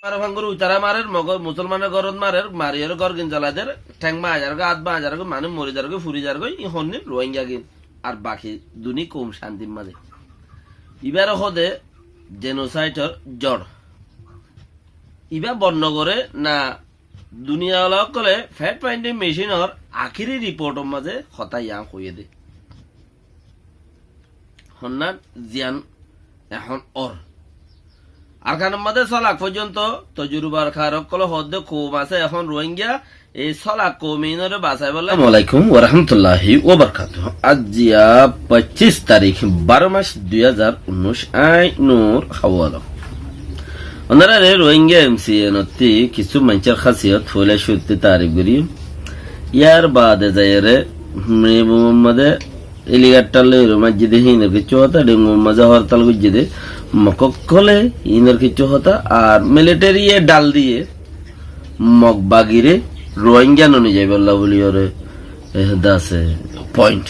ভাঙ্গুর উতারা মারের মগর মুসলমানের গরত মারের মারিয়ার গর গিন জ্বালাদের ঠ্যাং মা হাজার আত বা হাজার মানে মরি যার ফুরি যার ই হন্নি রোহিঙ্গা গিন আর বাকি দুনি কম শান্তির মাঝে ইবার হদে জেনোসাইটর জড় ইবা বর্ণ করে না দুনিয়া কলে ফ্যাট ফাইন্ডিং মেশিনর আখিরি রিপোর্টর মাঝে হতাই ইয়াং হইয়ে দে হন্নার জিয়ান এখন অর আরখানের মধ্যে সলাক পর্যন্ত তজুরবার খারক কল হদ্দে কম আছে এখন রোহিঙ্গা এই সলাক কমিনরে বাঁচাই বলে। আসসালামু আলাইকুম ওয়া রাহমাতুল্লাহি ওয়া বারাকাতুহু। আজ 25 তারিখ 12 মাস 2019 আই নূর হাওয়ালা ওনারা রোহিঙ্গা এমসিএ নতি কিছু মানুষের খাসিয়ত হইলে সত্যি তারিখ করি ইয়ার বাদে যাইরে মোহাম্মদে এলিগাটালে মসজিদে হিনের কিছু হতা ডেঙ্গু মজা হরতাল গুজিদে মকলে ইনের কিছু হতা আর মিলিটারি ডাল দিয়ে মগবাগিরে রোহিঙ্গা ননি যাই বললা বলি ওরে দাসে পয়েন্ট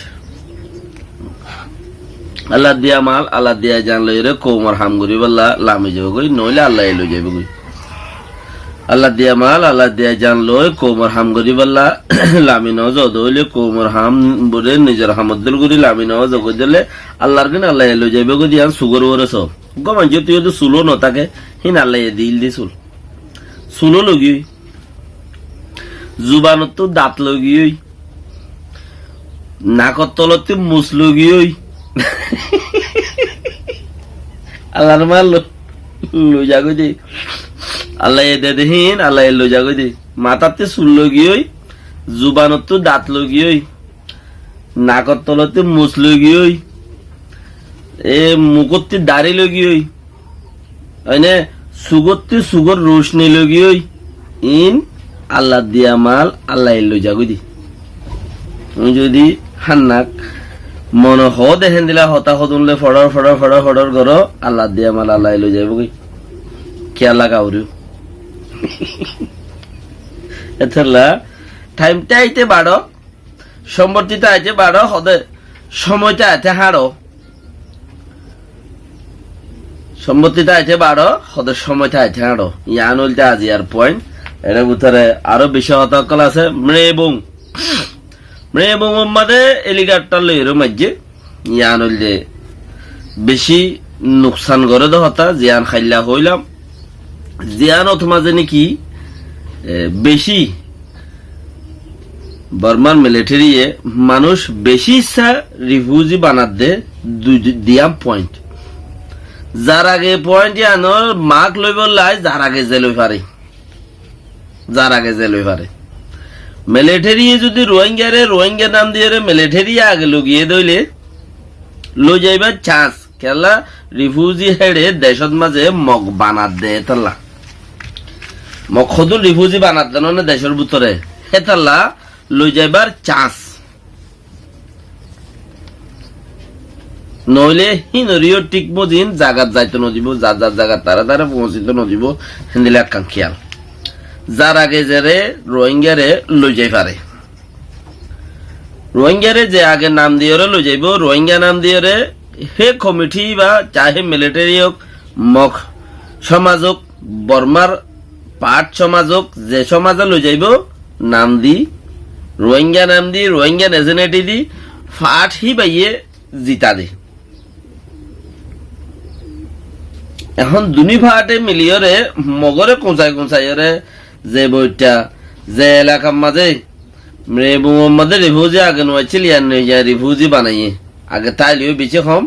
আল্লাহ দিয়া মাল আল্লাহ দিয়া জান লইরে কোমর হামগুরি বললা লামে যাব কই নইলে আল্লাহ এলো যাবে কই আল্লাহ দিয়া মাল আল্লাহ দিয়া জান লই কোমর হামগুরি বললা লামি ন যদ হইলে কোমর হাম বলে নিজের হামদুল গুরি লামি ন জগ দিলে আল্লাহর কিন আল্লাহ এলো যাবে কই দিয়া সুগর ওরে সব গমান যে তুই তো সুলো ন তাকে হিন আল্লাহ দিল দি সুলো লগি জুবানত তো দাঁত লগি নাকত তলত মুস লগি আল্লাহর মাল লো যাগো দে আল্লাহ দে দেহিন আল্লাহ লো যাগো দে মাথাতে চুল লগি জুবানত তো দাঁত লগি নাকত তলতে মুস লগি এ মুখতে দাড়ি লগি হয়নে সুগরতে সুগর রোশনি লগি ইন আল্লাহ দিয়া মাল আল্লাহ লো যাগো দি তুমি যদি হান্নাক মন হ দেখেন দিলা হতা হদুনলে ফড়র ফড়র ফড়র ফড়র গর আল্লাহ দিয়া মাল আল্লাহ লই যাইব কই খেয়াল লাগাউরি এতলা টাইমটা আইতে বাড়ো সম্বর্তিতা আইতে বাড়ো হদে সময়টা আইতে হাড়ো সম্বর্তিতা আইতে বাড়ো হদে সময়টা আইতে হাড়ো ইয়ান হইতে আজি আর পয়েন্ট এর ভিতরে আরো বেশি হতাকল আছে মৃবং মোহাম্মদে এলিগারটার লইরো মাঝে ইয়ান হইলে বেশি নুকসান করে হতা জিয়ান খাইলা হইলাম জিয়ান অথমা যে নাকি বেশি বর্মার মিলিটারি মানুষ বেশি ইচ্ছা রিফিউজি বানাত দে দিয়াম পয়েন্ট যার আগে পয়েন্ট ইয়ানোর মাক লইব লাই যার আগে যে লই পারে যার আগে যে লই পারে মিলিটারি যদি রোহিঙ্গা নাম দিয়ে মিলিটারি আগে লগিয়ে দইলে লো যাইবার চান্স কেলা রিফিউজি হেডে দেশত মাঝে মগ বানাত দে এতাল্লা মগ খদুল রিফিউজি বানাত দেন না দেশের ভিতরে হেতাল্লা লো যাইবার চান্স নইলে হিনরিও ঠিক মদিন জাগাত যাইতে নদিব যার যার জায়গা তারা তারা পৌঁছিতে নদিব হিন্দিলে একখান খেয়াল যার আগে যে রোহিঙ্গারে লই যাই পারে রোহিঙ্গারে যে আগে নাম দিয়ে লই যাইব রোহিঙ্গা নাম দিয়ে হে কমিটি বা চাহে মিলিটারি হোক মখ সমাজক বর্মার পাট সমাজক যে সমাজে লই যাইব নাম দি রোহিঙ্গা নাম দি রোহিঙ্গা নেশনালিটি দি ফাট হি বাইয়ে জিতা দে এখন দুনি ফাটে মিলিয়রে মগরে কোঁচাই যে বইটা যে এলাকার মাঝে মোহাম্মদে রিফিউজি আগে নয়ছিল নইয়া রিফিউজি বানাইয়ে আগে তাইলেও বেশি কম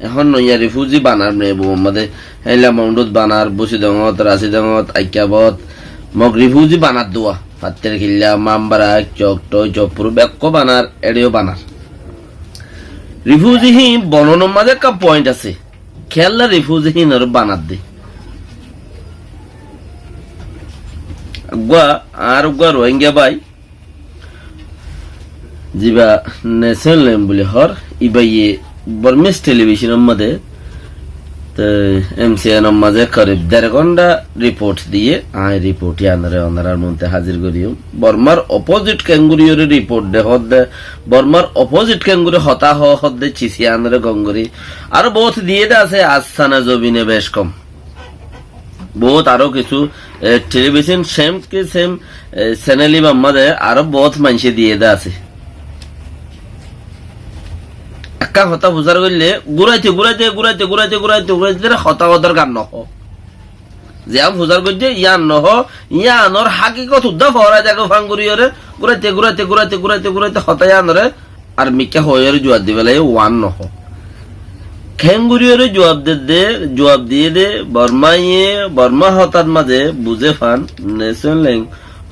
এখন নইয়া রিফিউজি বানার মোহাম্মদে হেলা মাউন্ডত বানার বসিদঙত রাশিদঙত আইক্যাবত মগ রিফিউজি বানার দোয়া পাত্তের খিল্লা মামবারা চকটয় চপুর বেক্ক বানার এড়িও বানার রিফিউজি হি বননের মাঝে একটা পয়েন্ট আছে খেয়াল্লা রিফিউজি হি বানার দে রোহিঙ্গা বাই জিবা ন্যাশনাল বলে হর ইবাইয়ে বর্মিস টেলিভিশনের মধ্যে এমসিএন মাঝে করিব 1.5 ঘন্টা রিপোর্ট দিয়ে রিপোর্ট আনার মধ্যে হাজির করিও বর্মার অপোজিট ক্যাঙ্গুরিওর রিপোর্ট দে বর্মার অপোজিট ক্যাঙ্গুরি হতা হদে চিসি আনারে গঙ্গুরি আরো বহুত দিয়ে দে আছে আসানা জবিনে বেশ কম বহুত আরো কিছু টেলিভিশন সেম কে সেম চ্যানেলি বাম্মাদে আরো বহুত মানুষে দিয়ে দা আছে একা হতা বুঝার করলে ঘুরাইতে ঘুরাইতে ঘুরাইতে ঘুরাইতে ঘুরাইতে ঘুরাইতে হতা হতার গান নহ যে বুঝার করছে ইয়ান নহ ইয়ানর হাকিকত উদ্দা ফরা যাকে ফাঙ্গুরিয়রে ঘুরাইতে ঘুরাইতে ঘুরাইতে ঘুরাইতে ঘুরাইতে হতা ইয়ানরে আর মিকা হয়ের জোয়ার দিবে লাগে ওয়ান নহ খেঙ্গুরিয়রে জবাব দিয়ে দে বর্মা হতার মাঝে বুঝে ফান নেশন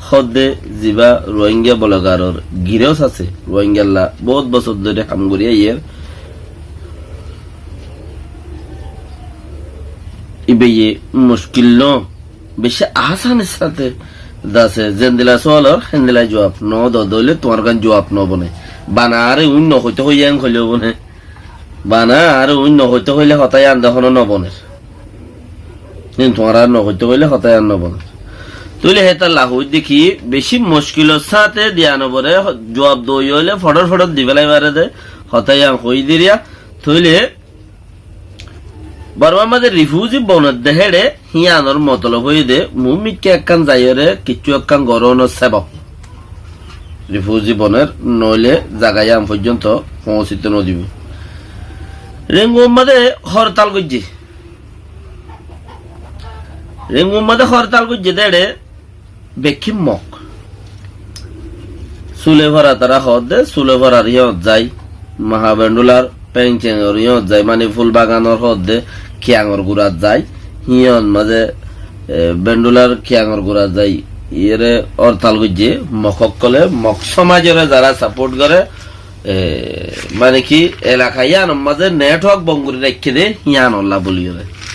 হদে জিবা রোহিঙ্গা বলগারর গিরস আছে রোহিঙ্গাল্লা বহুত বছর ধরে হামগুরিয়া ইয়ের ইবে মুশকিল ন বেশি আসানের সাথে দাসে জেন্দিলা সোয়ালর হেন্দিলা জবাব ন দইলে তোমার গান জবাব ন বনে বানা আরে অন্য হইতে হইয়াং হইলেও বনে বানা আর অন্য হইতে হইলে হতায় আন দেখো নবনের তোমার আর নহইতে হইলে হতায় আন নবনের তুইলে হেতার লাহুই দেখি বেশি মুশকিলের সাথে দিয়া নবরে জবাব দই হইলে ফটর ফটর দিবেলাই মারে দে হতায় আন হই দিরিয়া তুইলে বর্মার মাঝে রিফিউজি বনের দেহেড়ে হিয়ানোর মতলব হয়ে দে মুমিকে একখান যাইরে কিছু একখান গরনের সেবক রিফিউজি বনের নইলে জাগায় আম পর্যন্ত পৌঁছিতে নদিব রেঙ্গুমাদে হরতাল করছে হরতাল করছে দেড়ে বেক্ষি মক সুলে ভরা তারা হদ দে সুলে ভরার ইয়ত যাই মহাবেন্ডুলার পেংচেঙর ইয়ত যাই মানে ফুল বাগানোর হদ দে খিয়াঙর গুড়াত যাই হিয়ন মাঝে বেন্ডুলার খিয়াঙর গুড়াত যাই ইয়ে হরতাল করছে মকক কলে মক সমাজের যারা সাপোর্ট করে মানে কি এলাকা ইয়ানোর মাঝে নেটওয়ার্ক বঙ্গুরি রেখে দে ইয়ানল্লা বলি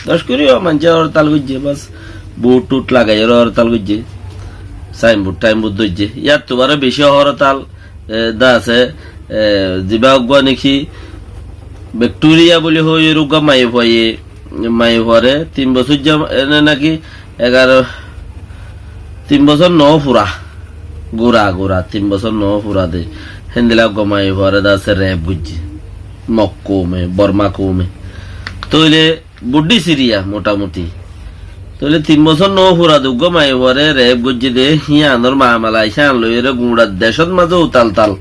দশ করিও মানুষ হরতাল করছে বাস বুট টুট লাগাই হরতাল করছে সাইনবোর্ড টাইমবোর্ড ধরছে ইয়ার তোমার বেশি হরতাল দা আছে যা নাকি ভিক্টোরিয়া বলি হই রোগা মাই ভরে 3 বছর এনে নাকি 3 বছর ন ফুরা গোড়া 3 বছর ন ফুরা দে হেন্দিলা গমাই ভরে দাসে র্যাব বুঝছে মক্কমে বর্মা কমে তইলে বুড্ডি সিরিয়া মোটামুটি তইলে 3 বছর ন ফুরা দু গমাই ভরে র্যাব বুঝছে দে হিয়ানোর মামালা ইসান লইরে গুড়া দেশত মাঝে উতাল তাল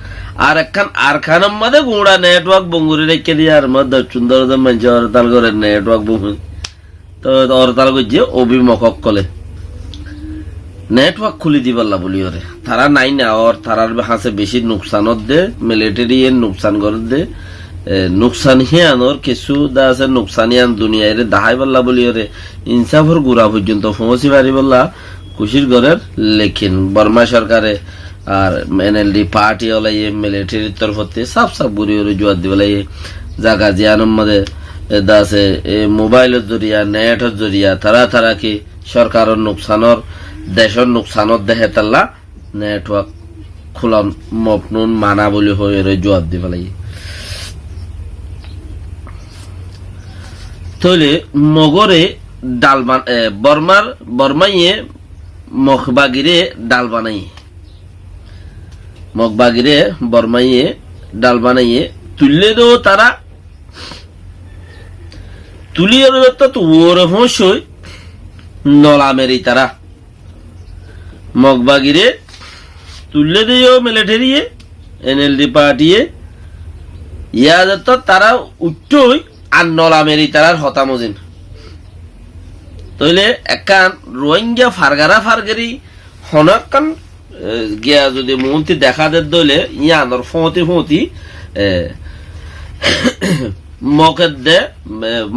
আর একখান আরখানের মাঝে গুড়া নেটওয়ার্ক বঙ্গুরি রেখে দিয়ে আর মধ্যে সুন্দর মানুষ হরতাল করে নেটওয়ার্ক বঙ্গুরি তো হরতাল করছে অভিমুখক কলে নেটওয়ার্ক খুলি দিবাল্লা বলি ওরে তারা নাই না ওর তারার হাসে বেশি নুকসানত দে মিলিটারি এর নুকসান করে দে নুকসান হিয়ানোর কিছু দা আছে নুকসানিয়ান দুনিয়ায় রে দাহাই বললা বলি ওরে ইনসাফর গুড়া পর্যন্ত পৌঁছি পারি বললা খুশির ঘরের লেখিন বর্মা সরকারে আর এনএলডি পার্টি ওলাই মিলিটারির তরফতে সাফ বুড়ি ওরে জোয়ার দিবলাই জায়গা জিয়ানোর মধ্যে দা আছে মোবাইলের জরিয়া নেটের জরিয়া তারা কি সরকারের নুকসানর দেশের নুকসানত দেহে তাল্লা নেটওয়ার্ক খোলা মপনুন মানা বলি হয়ে জবাব দিব লাগে তইলে মগরে ডাল বর্মাইয়ে মখবাগিরে ডাল বর্মাইয়ে ডাল বানাইয়ে তুললে দো তারা তুলিয়ে তো ওরে হসই নলামেরি তারা মগবাগিরে তুললে দিও মিলিটারি এনএলডি পার্টিয়ে ইয়াদ তারা উঠই আর নলামেরি তারার হতামজিন তইলে একান রোহিঙ্গা ফারগারি হনকান গিয়া যদি মন্ত্রী দেখা দে দইলে ইয়ানোর ফতি মকের দে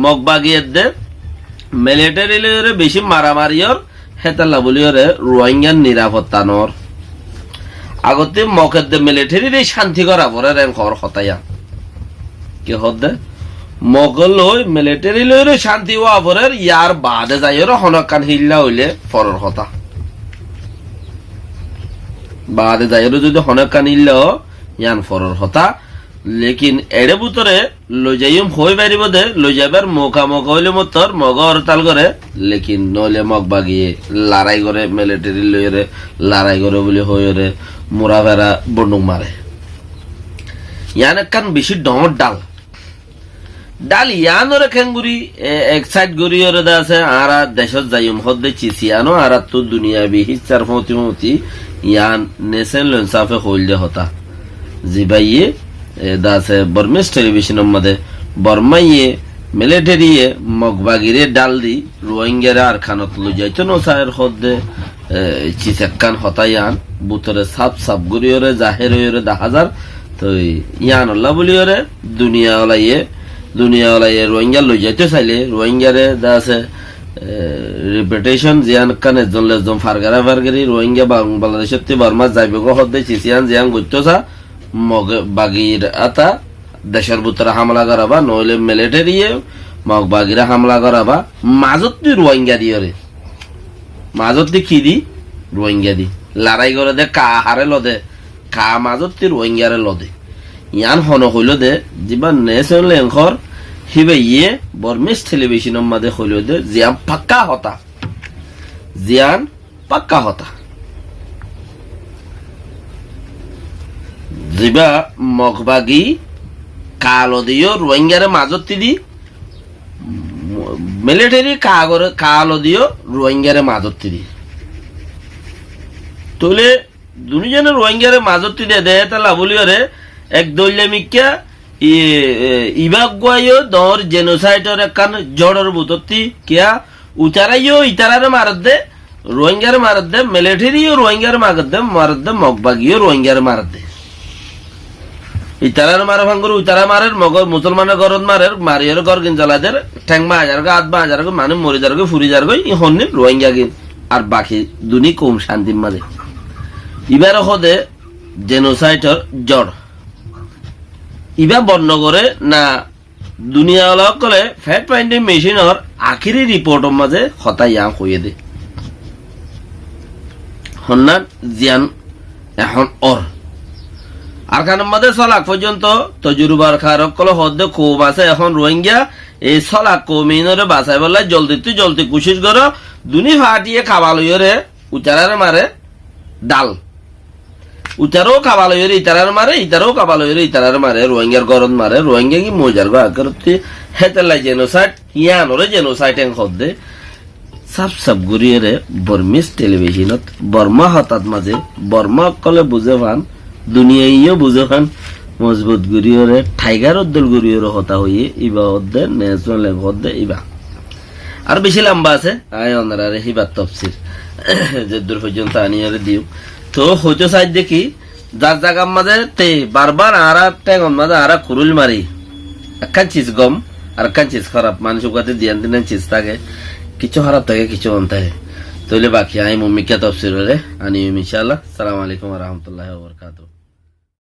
মগবাগিয়ের দে মিলিটারি বেশি মারামারিয়র হেতাল্লা বলি ওরে রোহিঙ্গার নিরাপত্তা নর আগতে মকের দে মিলিটারি শান্তি করা পরে রেন খবর হতাইয়া কি হদ মগল লই মিলিটারি লই রে শান্তি হওয়া পরে ইয়ার বাদে যাই ওরে হনকান হিল্লা হইলে পরের কথা বাদে যাই ওরে যদি হনকান হিল্লা ইয়ান পরের কথা লেকিন এড়ে বুতরে লই যাইম হই পারিব দে লই যাবার মৌকা হইলে মতর মগ হরতাল করে লেকিন নইলে মগ বাগিয়ে লড়াই করে মিলিটারি লইরে লড়াই করে বলে হইরে মোরা ভেড়া বন্দুক মারে ইয়ান একখান বেশি ডর ডাল ডাল ইয়ানোরে খেঙ্গুরি এক সাইড গড়িয়রে দা আছে আর দেশত যাইম হদ্দে চিসিয়ানো আর তো দুনিয়া বিহি চার মতি ইয়ান নেসেন লনসাফে হইলদে হতা জিবাইয়ে দা আছে বর্মেস টেলিভিশনের মধ্যে বর্মাইয়ে মিলিটারিয়ে মগবাগিরে ডাল দি রোহিঙ্গারে আর খানত লই যাইতো নসায়ের হদ্দে চিসেক্কান হতায়ান বুতরে সাপ সাপ গড়িয়রে জাহের দা হাজার তো ইয়ান আল্লাহ বলিয়রে দুনিয়া ওলাইয়ে রোহিঙ্গা লই যাইতে চাইলে রোহিঙ্গারে দা আছে রিপিটেশন জিয়ান কান একজন ফারগারি রোহিঙ্গা বাংলাদেশের বর্মা যাইবে হদ্দে চিসিয়ান জিয়ান গইতসা মগ বাগির আতা দেশের ভিতরে হামলা করাবা নইলে মিলিটারিয়ে মগ বাগিরা হামলা করাবা মাজত তুই রোহিঙ্গা দিয়রে মাজত দি কি দি রোহিঙ্গা দি লড়াই করে দে কা হারে লদে কা মাজত তুই রোহিঙ্গারে লদে ইয়ান হন হইল দে যিবা নেশন লেংখর হিবে ইয়ে বর্মিস টেলিভিশনের মাঝে হইল দে জিয়ান পাক্কা হতা যিবা মগবাগি কালো দিও রোহিঙ্গারে মাজত দি মিলিটারি কালো দিও রোহিঙ্গারে মাজত দি তোলে দুনিজনে রোহিঙ্গারে মাজত দিয়ে দে তালা বলিওরে এক দৈল্যামিকা ইবাগ গুয়াইও দর জেনোসাইডর একখান জড়র বুততি কিয়া উচারাইও ইতারারে মারত দে রোহিঙ্গারে মারত দে মিলিটারিও রোহিঙ্গারে মারত দে মগবাগিও রোহিঙ্গারে মারত দে ইতারার মারে ভাঙ্গুর উতারা মারের মগর মুসলমানের গরত মারের মারিয়ার গর গিন জ্বালাদের ঠ্যাং মা হাজার আধ বা হাজার মানে মরে যার ফুরি যার ই হন্নি রোহিঙ্গা গিন আর বাকি দুনি কম শান্তির মাঝে ইবার হদে জেনোসাইডর জড় ইবা বর্ণ করে না দুনিয়া কলে ফ্যাক্ট ফাইন্ডিং মেশিনের আখিরি রিপোর্টের মাঝে হতাইয়া হইয়ে দে হন্নান জিয়ান এখন আর কারণ মাঝে সলাক পর্যন্ত তজুরবার খারক কল হদ্দে খুব আছে এখন রোহিঙ্গা এই সলাক কমিনরে বাঁচাই বলে জলদি কুশিস করো দুনি ফাটিয়ে খাবালইরে উচারারে মারে ডাল উচারও খাবালইরে ইতারার মারে ইতারও খাবালইরে ইতারার মারে রোহিঙ্গার গরদ মারে রোহিঙ্গা কি মজার গো আকরতি হেতেলাই জেনোসাইড ইয়ানরে জেনোসাইড এন হদ্দে সাপ গুরিয়ে বর্মিস টেলিভিশনত বর্মা হঠাৎ মাঝে বর্মা কলে বুঝে পান দুনিয়াইও বুঝে পান মজবুত গুরিয়রে টাইগার উদ্দল গুরিয়রে হতা হইয়ে ইবা হদ্দে ন্যাশনাল হদ্দে ইবা আর বেশি লম্বা আছে আয় অনারে হিবার তফসির যে দূর পর্যন্ত আনিয়ারে দিও তো হইতো সাইড দেখি যার জায়গার মাঝে তে বারবার আরা ট্যাঙ্গন মাঝে আরা কুরুল মারি একখান চিজ গম আর একখান চিজ খারাপ মানুষ কাছে দিয়ান দিন চিজ থাকে কিছু খারাপ থাকে কিছু অন থাকে তাহলে বাকি আই মুমিকা তফসির আনি ইনশাআল্লাহ। আসসালামু আলাইকুম ওয়া রাহমাতুল্লাহি ওয়া বারাকাতুহু।